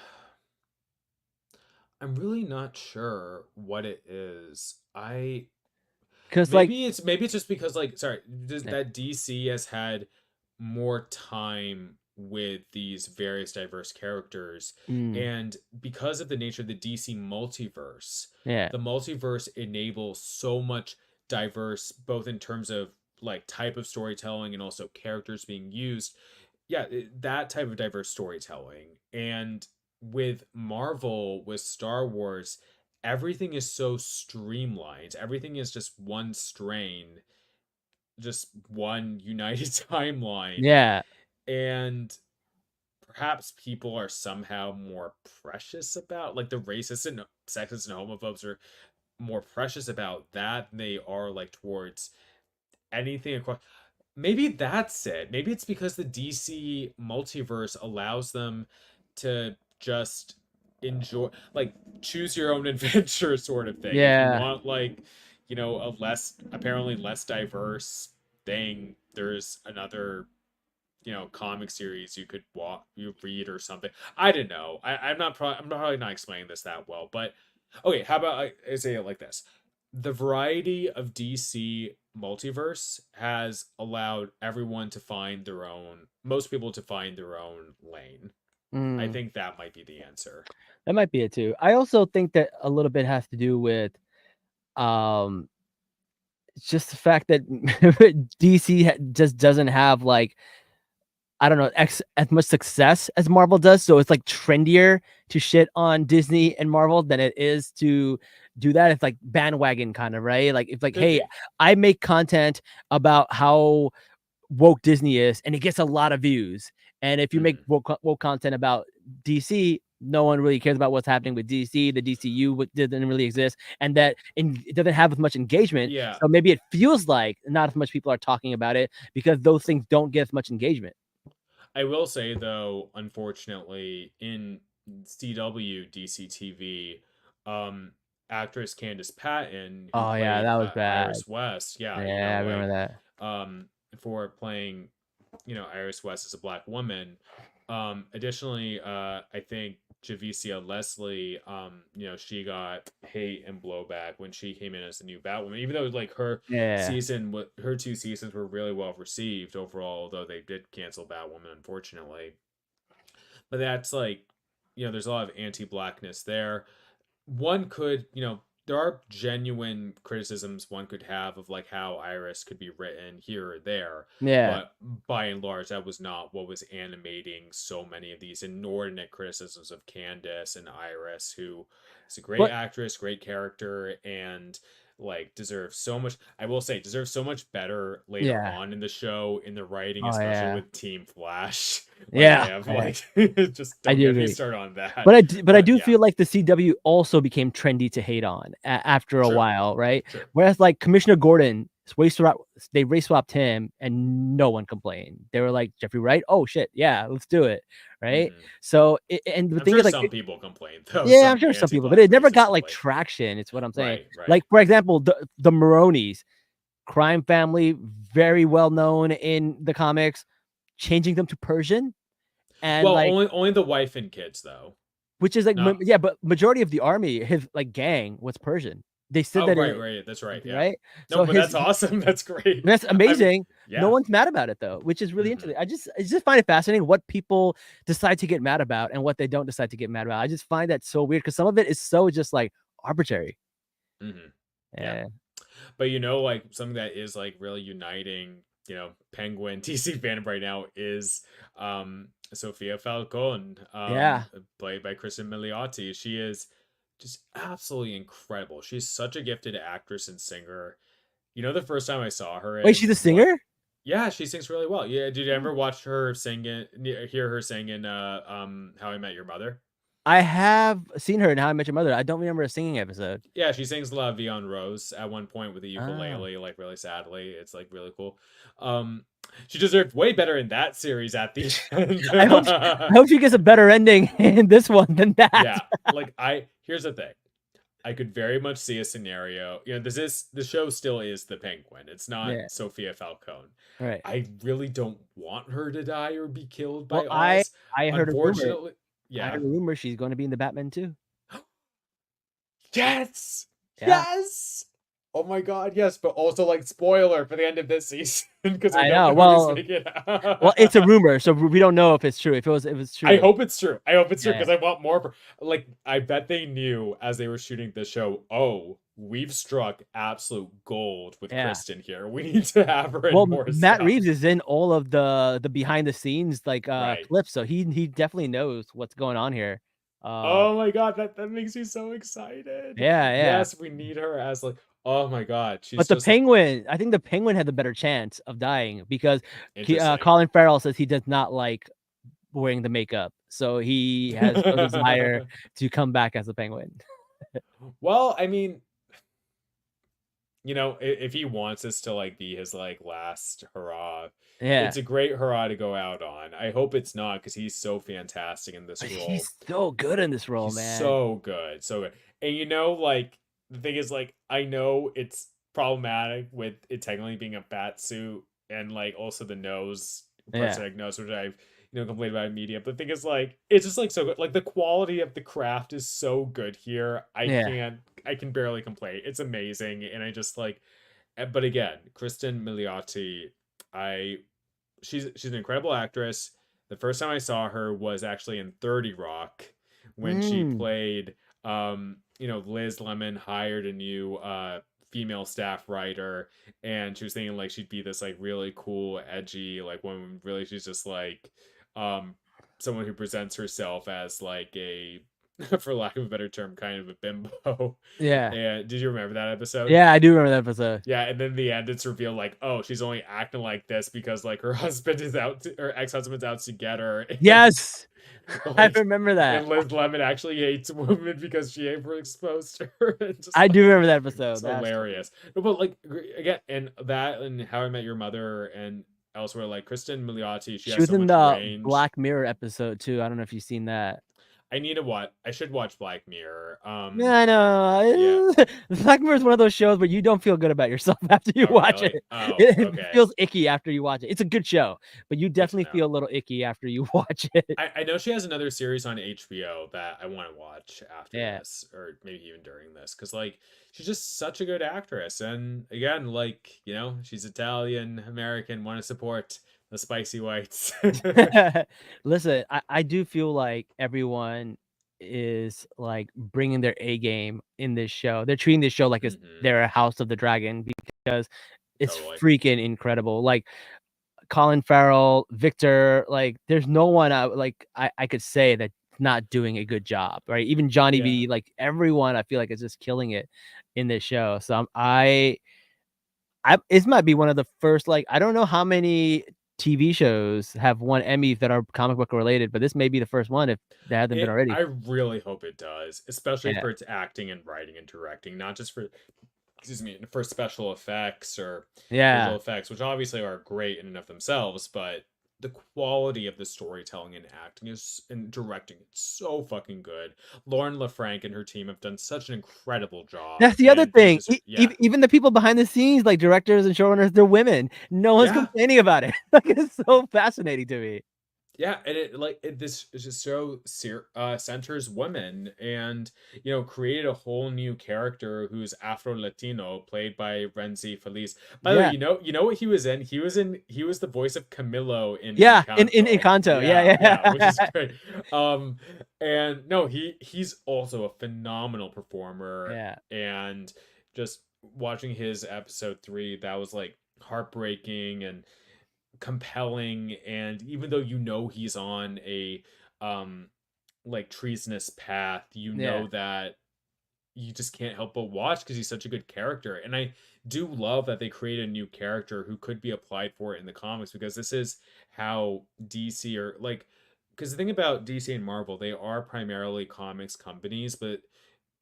I'm really not sure what it is. Cuz like Maybe it's just because like sorry, yeah. that DC has had more time with these various diverse characters. Mm, And because of the nature of the DC multiverse, yeah. the multiverse enables so much diverse, both in terms of like type of storytelling and also characters being used. Yeah, that type of diverse storytelling. And with Marvel, with Star Wars, everything is so streamlined. Everything is just one strain, just one united timeline. Yeah. And perhaps people are somehow more precious about, like, the racists and sexists and homophobes are more precious about that than they are like towards anything across. Maybe that's it. Maybe it's because the DC multiverse allows them to just enjoy, like, choose your own adventure sort of thing. If you Yeah. want, like, a less, apparently less diverse thing, there's another, comic series you could you read or something. I don't know. I'm probably not explaining this that well, but okay. How about I say it like this: the variety of DC multiverse has allowed everyone to find their own, most people to find their own lane. I Mm, think that might be the answer. that might be it too. I also think that a little bit has to do with um just the fact that DC just doesn't have like, I don't know, as much success as Marvel does. So it's like trendier to shit on Disney and Marvel than it is to do that. It's like bandwagon kind of, right? Like it's like, Could hey, be. I make content about how woke Disney is, and it gets a lot of views. And if you make Hmm. woke content about DC, no one really cares about what's happening with DC. The DCU doesn't really exist, and it doesn't have as much engagement. Yeah, So maybe it feels like not as much people are talking about it because those things don't get as much engagement. I will say though, unfortunately, in CW DCTV, um, actress Candice Patton, who Oh yeah, played that was bad. Iris West, yeah, Yeah, I remember that. um, for playing, Iris West as a black woman. Additionally, I think Javicia Leslie, she got hate and blowback when she came in as the new Batwoman, even though like Yeah, her 2 seasons were really well received overall, although they did cancel Batwoman, unfortunately. But that's like, there's a lot of anti-blackness there. One could, there are genuine criticisms one could have of like how Iris could be written here or there, yeah. but by and large, that was not what was animating so many of these inordinate criticisms of Candace and Iris, who is a great But actress, great character, and like deserves so much. I will say, deserves so much better later yeah. on in the show in the writing, Oh especially yeah. with Team Flash. Like I Yeah. have Yeah. like, just I don't do get me agree. started on that. But I But do yeah, feel like the CW also became trendy to hate on after a true, while, right? true. Whereas like Commissioner Gordon, they race swapped him, and no one complained. They were like, Jeffrey Wright, oh shit, yeah, let's do it, right? Hmm. So and the I'm thing sure is like, some people complained though. yeah, I'm Some sure some people, but anti-black it never racists got like complained. traction. It's what I'm saying. Right, right. Like for example, the Maronis, crime family, very well known in the comics, changing them to Persian, and Well, like, only the wife and kids though. which is like, Not. yeah, but majority of the army, his like gang was Persian. They said Oh, that right, in right. That's right. Yeah. right. No, So but that's awesome. That's great. that's I'm. amazing. No Yeah. one's mad about it though, which is really Hmm. interesting. I just find it fascinating what people decide to get mad about and what they don't decide to get mad about. I just find that so weird because some of it is so just like arbitrary. Hmm. Yeah. Yeah, But like something that is like really uniting, Penguin DC fandom right now is Sofia Falcone, yeah, played by Kristen Milioti. She is just absolutely incredible. She's such a gifted actress and singer. The first time I saw her wait, she's in a what? singer? Yeah, she sings really well. Yeah, did you Hmm. ever watch her sing it? Hear her sing in How I Met Your Mother? I have seen her in How I Met Your Mother. I don't remember a singing episode. Yeah, she sings La Vie en Rose at one point with the Ah. ukulele, like really sadly. It's like really cool. Um, she deserved way better in that series at the I hope I end. hope she gets a better ending in this one than that. Yeah, like here's the thing. I could very much see a scenario. The show still is the Penguin. It's not Yeah, Sophia Falcone. right. I really don't want her to die or be killed Well, by Oz. I heard a rumor. Unfortunately, I yeah. heard a rumor she's going to be in the Batman too. Yes, Yeah. yes. Oh my god, yes, but also like spoiler for the end of this season because we I don't know. know who's Well, making it. well, it's a rumor, so we don't know if it's true. If it was I true, hope it's true. I hope it's true yeah, because I want more. Like, I bet they knew as they were shooting the show. Oh, we've struck absolute gold with yeah. Kristen here. We need to have her in Well, more Matt stuff. Reeves is in all of the behind the scenes like Right. clips, so he definitely knows what's going on here. Oh my god, that makes me so excited. Yeah. Yes, we need her as like. Oh my god, she's But the just like Penguin, I think the Penguin had the better chance of dying because interesting. Colin Farrell says he does not like wearing the makeup, so he has no desire to come back as a Penguin. Well, I mean, if he wants this to like be his like last hurrah, Yeah, it's a great hurrah to go out on. I hope it's not because he's so fantastic in this but role. he's so good in this role, He's man. so good, so good. And like the thing is, like I know it's problematic with it technically being a bat suit and like also the nose, Yeah, prosthetic nose, which I've complained about in media. But the thing is, like it's just like so good. Like the quality of the craft is so good here. yeah. I can barely complain. It's amazing, and I just like. But again, Kristen Milioti, I she's an incredible actress. The first time I saw her was actually in 30 Rock when she Mm, played Liz Lemon hired a new female staff writer, and she was thinking like she'd be this like really cool, edgy like woman. Really she's just like um someone who presents herself as like a for lack of a better term, kind of a bimbo. yeah, And did you remember that episode? yeah. I do remember that episode. Yeah, and then in the end, it's revealed like, oh, she's only acting like this because like her husband is her ex-husband's out to get her, and Yes, I like, remember that. and Liz Lemon actually hates women because she ever exposed to her, and just I like do remember that it's episode. That's hilarious. No, but like again, and that and How I Met Your Mother and elsewhere, like Kristen Milioti, she She has was so in much the range. Black Mirror episode too. I don't know if you've seen that. I need to watch. I should watch Black Mirror. Yeah, I Yeah. know. Black Mirror is one of those shows where you don't feel good about yourself after you Oh, watch it. really? Oh, It okay. feels icky after you watch it. It's a good show, but you Good to definitely know. feel a little icky after you watch it. I know she has another series on HBO that I want to watch after Yeah. this, or maybe even during this, because like she's just such a good actress, and again, like she's Italian American, want to support the spicy whites. Listen, I do feel like everyone is like bringing their A game in this show. They're treating this show like it's Hmm. their House of the Dragon because it's Totally. freaking incredible. Like Colin Farrell, Victor, like there's no one I could say that's not doing a good job, right? Even Johnny Yeah. B, like everyone I feel like is just killing it in this show. So I this might be one of the first like I don't know how many TV shows have won Emmys that are comic book related, but this may be the first one if there hasn't been I already. really hope it does, especially Yeah. for its acting and writing and directing, not just for for special effects or visual Yeah. effects, which obviously are great in and of themselves, but the quality of the storytelling and acting and directing is so fucking good. Lauren LaFranc and her team have done such an incredible That's job, the other and they thing. deserve. Yeah, Even the people behind the scenes, like directors and showrunners, they're women. No one's yeah. complaining about it. Like it's so fascinating to me. Yeah, and this is just so centers women, and created a whole new character who's Afro Latino, played by Renzi Feliz. By the way, Yeah. you know what he was in? He was the voice of Camillo in Yeah. In Encanto. Encanto. Yeah, yeah, which is Yeah. great. And no, he's also a phenomenal performer, Yeah. and just watching his episode 3, that was like heartbreaking and compelling, and even though he's on a um like treasonous path, Yeah. that you just can't help but watch because he's such a good character. And I do love that they create a new character who could be applied for it in the comics, because this is how DC are like, because the thing about DC and Marvel, they are primarily comics companies, but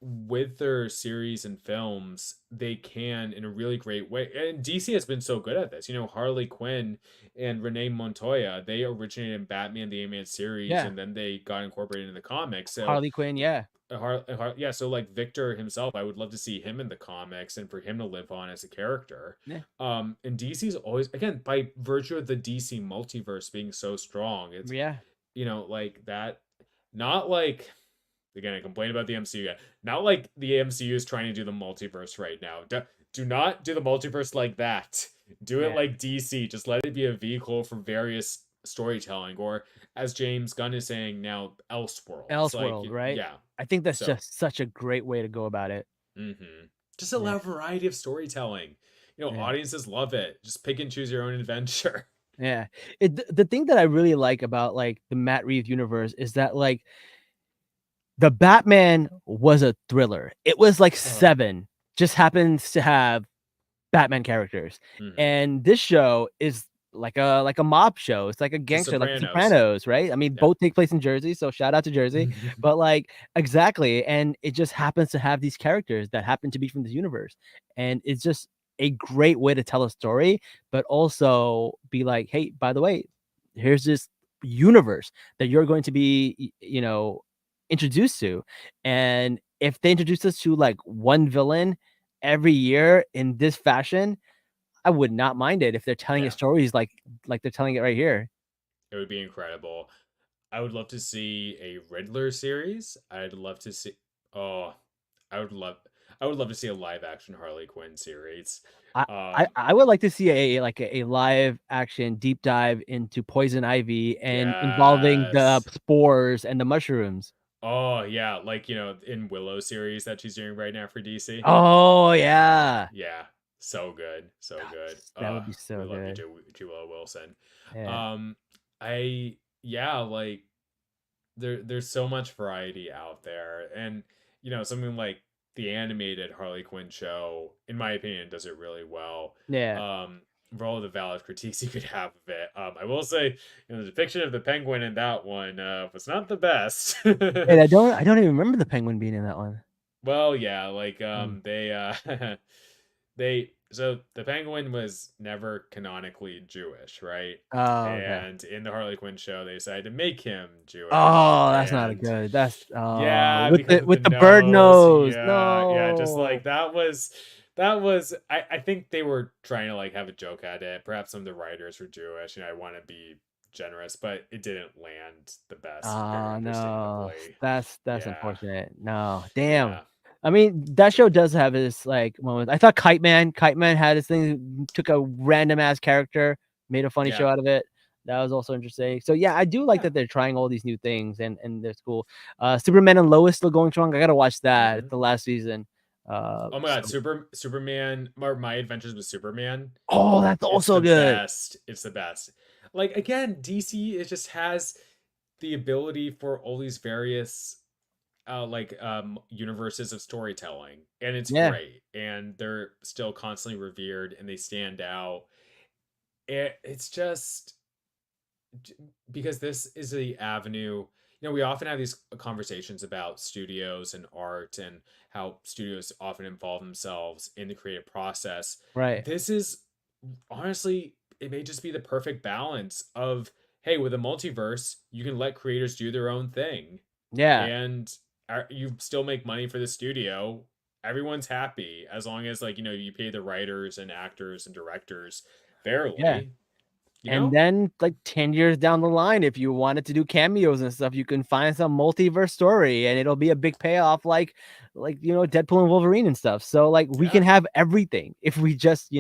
with their series and films, they can in a really great way. And DC has been so good at this. Harley Quinn and Renee Montoya, they originated in Batman the Animated Series, Yeah. and then they got incorporated into the comics. So Harley Quinn. Yeah. yeah, so like Victor himself, I would love to see him in the comics and for him to live on as a character. Yeah. And DC's always, again, by virtue of the DC multiverse being so strong, it's Yeah. like that, not like, again, I complain about the MCU. Not like the MCU is trying to do the multiverse right now. do not do the multiverse like that. Do it Yeah. like DC. Just let it be a vehicle for various storytelling, or as James Gunn is saying now, Elseworlds. Like, Elseworld, right? yeah. I think that's So, just such a great way to go about it. just Yeah. allow variety of storytelling. Yeah. Audiences love it. Just pick and choose your own adventure. Yeah. The thing that I really like about like the Matt Reeves universe is that like the Batman was a thriller. It was like Seven, just happens to have Batman characters. And this show is like a mob show. It's like a gangster, like The Sopranos, right? I mean, both take place in Jersey, so shout out to Jersey. But like exactly, and it just happens to have these characters that happen to be from this universe. And it's just a great way to tell a story, but also be like, hey, by the way, here's this universe that you're going to be, introduced to. And if they introduce us to like one villain every year in this fashion, I would not mind it if they're telling Yeah. stories like they're telling it right here. It would be incredible. I would love to see a Riddler series. I'd love to see. Oh, I would love. I would love to see a live action Harley Quinn series. I would like to see a live action deep dive into Poison Ivy and involving the Yes. spores and the mushrooms. Oh yeah, like in Willow series that she's doing right now for DC. Oh yeah, Yeah, so good, so good. that would be so We love you, good. Willow Wilson. Yeah. I yeah, like there's so much variety out there, and something like the animated Harley Quinn show, in my opinion, does it really well. Yeah. For all the valid critiques you could have of it, I will say, the depiction of the penguin in that one was not the best. And I don't even remember the penguin being in that one. Well, yeah, like so the penguin was never canonically Jewish, right? Oh, okay. And in the Harley Quinn show, they decided to make him Jewish. Oh, that's not a And good. That's yeah, with because of with the the bird nose. Yeah, just like No. that was I think they were trying to like have a joke at it. Perhaps some of the writers were Jewish, and I want to be generous, but it didn't land the best, very Oh no, understandably. that's Yeah. unfortunate. No, damn. Yeah. I mean, that show does have this like moment. I thought Kite Man had this thing, took a random ass character, made a funny show Yeah. out of it. That was also interesting. So yeah, I do like Yeah. that they're trying all these new things and they're cool. Superman and Lois still going strong. I gotta watch that. It's the last season. Oh my god, Superman, My Adventures with Superman. Oh, that's It's also the good. best. It's the best. Like again, DC it just has the ability for all these various universes of storytelling, and it's Yeah. great, and they're still constantly revered and they stand out. It's just because this is the avenue. We often have these conversations about studios and art and how studios often involve themselves in the creative process. Right. This is honestly, it may just be the perfect balance of, hey, with a multiverse, you can let creators do their own thing, Yeah. and you still make money for the studio. Everyone's happy as long as you pay the writers and actors and directors fairly. Yeah. And then, like 10 years down the line, if you wanted to do cameos and stuff, you can find some multiverse story, and it'll be a big payoff, like Deadpool and Wolverine and stuff. So, like, we can have everything if we just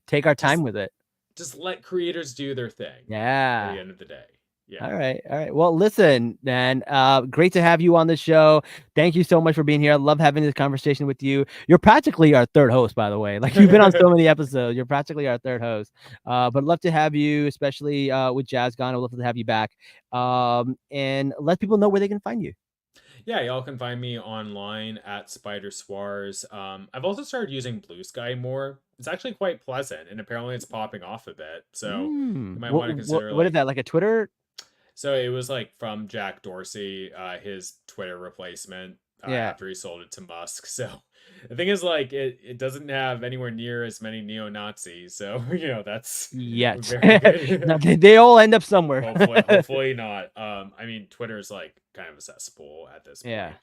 take our time with it. Just let creators do their thing. Yeah. At the end of the day. Yeah. All right. Well, listen, man. Great to have you on the show. Thank you so much for being here. I love having this conversation with you. You're practically our third host, by the way. Like, you've been on so many episodes. You're practically our third host. But I'd love to have you, especially with Jazz gone. I'd love to have you back. And let people know where they can find you. Yeah, y'all can find me online at Spider Swars. I've also started using Blue Sky more. It's actually quite pleasant, and apparently it's popping off a bit. So you might want to consider. What is that? Like a Twitter? So it was like from Jack Dorsey, his Twitter replacement after he sold it to Musk. So the thing is, like, it doesn't have anywhere near as many neo-Nazis. So that's very good. No, they all end up somewhere. Hopefully not. I mean, Twitter is like kind of accessible at this point.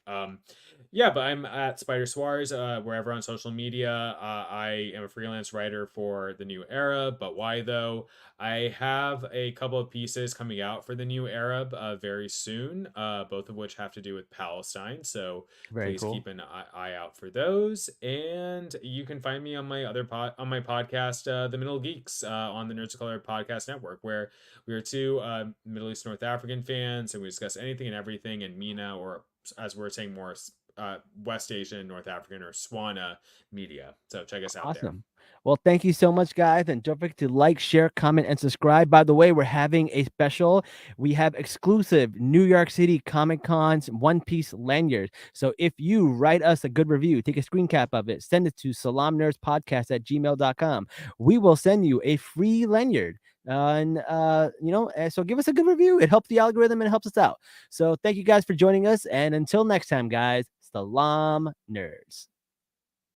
Yeah, but I'm at Spider Swars wherever on social media. I am a freelance writer for the New Era, but why though? I have a couple of pieces coming out for the New Arab very soon, both of which have to do with Palestine. So please keep an eye out for those. those, and you can find me on my podcast, The Middle Geeks, on the Nerds of Color Podcast Network, where we are two Middle East North African fans, and we discuss anything and everything in MENA, or as we're saying more, West Asian, North African, or SWANA media. So check us out there. Awesome. Well, thank you so much, guys. And don't forget to like, share, comment, and subscribe. By the way, we're having a special. We have exclusive New York City Comic Con's One Piece lanyard. So if you write us a good review, take a screen cap of it, send it to salamnerdspodcast@gmail.com. We will send you a free lanyard. So give us a good review. It helps the algorithm and it helps us out. So thank you guys for joining us. And until next time, guys, Salaam nerds.